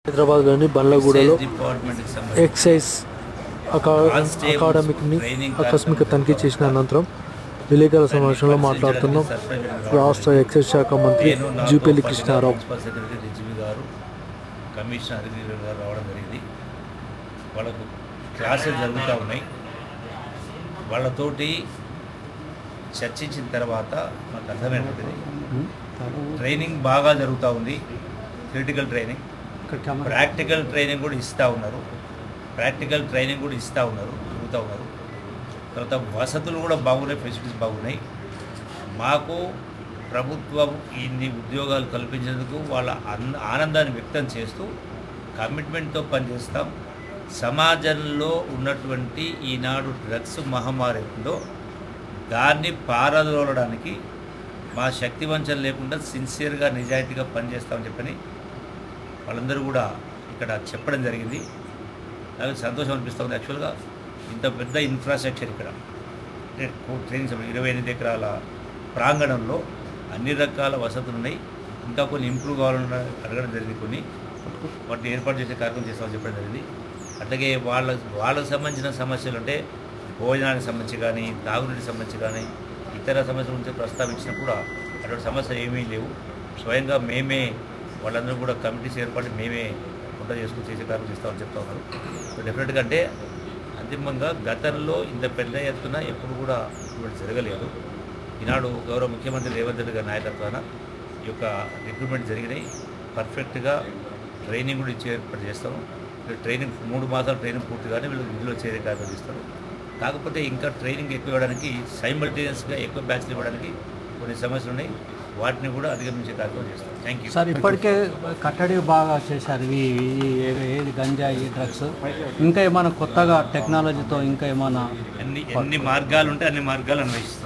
హైదరాబాద్లోని బండ్లగూడలో ఎక్సైజ్ అకాడమీని ఆకస్మిక తనిఖీ చేసిన అనంతరం విలేకరుల సమావేశంలో మాట్లాడుతున్న రాష్ట్ర ఎక్సైజ్ శాఖ మంత్రి జూపల్లి కృష్ణారావు. గారు కమిషనర్ గారు రావడం జరిగింది. వాళ్ళకు క్లాసులు జరుగుతూ ఉన్నాయి. వాళ్ళతోటి చర్చించిన తర్వాత మాకు అర్థమైనది ట్రైనింగ్ బాగా జరుగుతూ ఉంది. క్రిటికల్ ట్రైనింగ్, ప్రాక్టికల్ ట్రైనింగ్ కూడా ఇస్తూ ఉన్నారు. జరుగుతూ ఉన్నారు. తర్వాత వసతులు కూడా బాగున్నాయి, ఫెసిలిటీస్ బాగున్నాయి. మాకు ప్రభుత్వం ఇన్ని ఉద్యోగాలు కల్పించేందుకు వాళ్ళ ఆనందాన్ని వ్యక్తం చేస్తూ కమిట్మెంట్తో పనిచేస్తాం. సమాజంలో ఉన్నటువంటి ఈనాడు డ్రగ్స్ మహమ్మారి ఉందో దాన్ని పారదోలడానికి మా శక్తి వంచన లేకుండా సిన్సియర్గా నిజాయితీగా పనిచేస్తామని చెప్పని వాళ్ళందరూ కూడా ఇక్కడ చెప్పడం జరిగింది. నాకు సంతోషం అనిపిస్తుంది. యాక్చువల్గా ఇంత పెద్ద ఇన్ఫ్రాస్ట్రక్చర్ ఇక్కడ ట్రైనింగ్ 28 ఎకరాల ప్రాంగణంలో అన్ని రకాల వసతులు ఉన్నాయి. ఇంకా కొన్ని ఇంప్రూవ్ కావాలని అడగడం జరిగింది. కొన్ని వాటిని ఏర్పాటు చేసే కార్యక్రమం చేస్తామని చెప్పడం జరిగింది. అట్లాగే వాళ్ళకు సంబంధించిన సమస్యలు అంటే భోజనానికి సంబంధించి కానీ, తాగునీటికి సంబంధించి కానీ, ఇతర సమస్యల గురించి ప్రస్తావించినా కూడా అటువంటి సమస్యలు ఏమీ లేవు. స్వయంగా మేమే వాళ్ళందరూ కూడా కమిటీస్ ఏర్పాటు మేమే వంట చేసుకుని చేసే కార్యక్రమం చేస్తామని చెప్తా ఉన్నారు. సో డెఫినెట్గా అంటే అంతిమంగా గతంలో ఇంత పెద్ద ఎత్తున ఎప్పుడు కూడా ఇప్పుడు జరగలేదు. ఈనాడు గౌరవ ముఖ్యమంత్రి రేవంత్ రెడ్డి గారి నాయకత్వాన ఈ యొక్క రిక్రూట్మెంట్ జరిగినాయి. పర్ఫెక్ట్గా ట్రైనింగ్ కూడా ఇచ్చే ఏర్పాటు చేస్తాము. ట్రైనింగ్ 3 మాసాల ట్రైనింగ్ పూర్తిగానే వీళ్ళు ఇందులో చేరే కార్యక్రమం చేస్తారు. కాకపోతే ఇంకా ట్రైనింగ్ ఎక్కువ ఇవ్వడానికి, సైమల్టేనియస్గా ఎక్కువ బ్యాచ్లు ఇవ్వడానికి కొన్ని సమస్యలు ఉన్నాయి. వాటిని కూడా అధిగమించే కార్యక్రమం చేస్తాం. Thank you sir. ఇప్పటికే కట్టడి బాగా చేశారు ఏది గంజాయి, డ్రగ్స్. ఇంకా ఏమైనా కొత్తగా టెక్నాలజీతో ఇంకా ఏమైనా ఎన్ని మార్గాలు ఉంటే అన్ని మార్గాలు అన్వేషిస్తాం.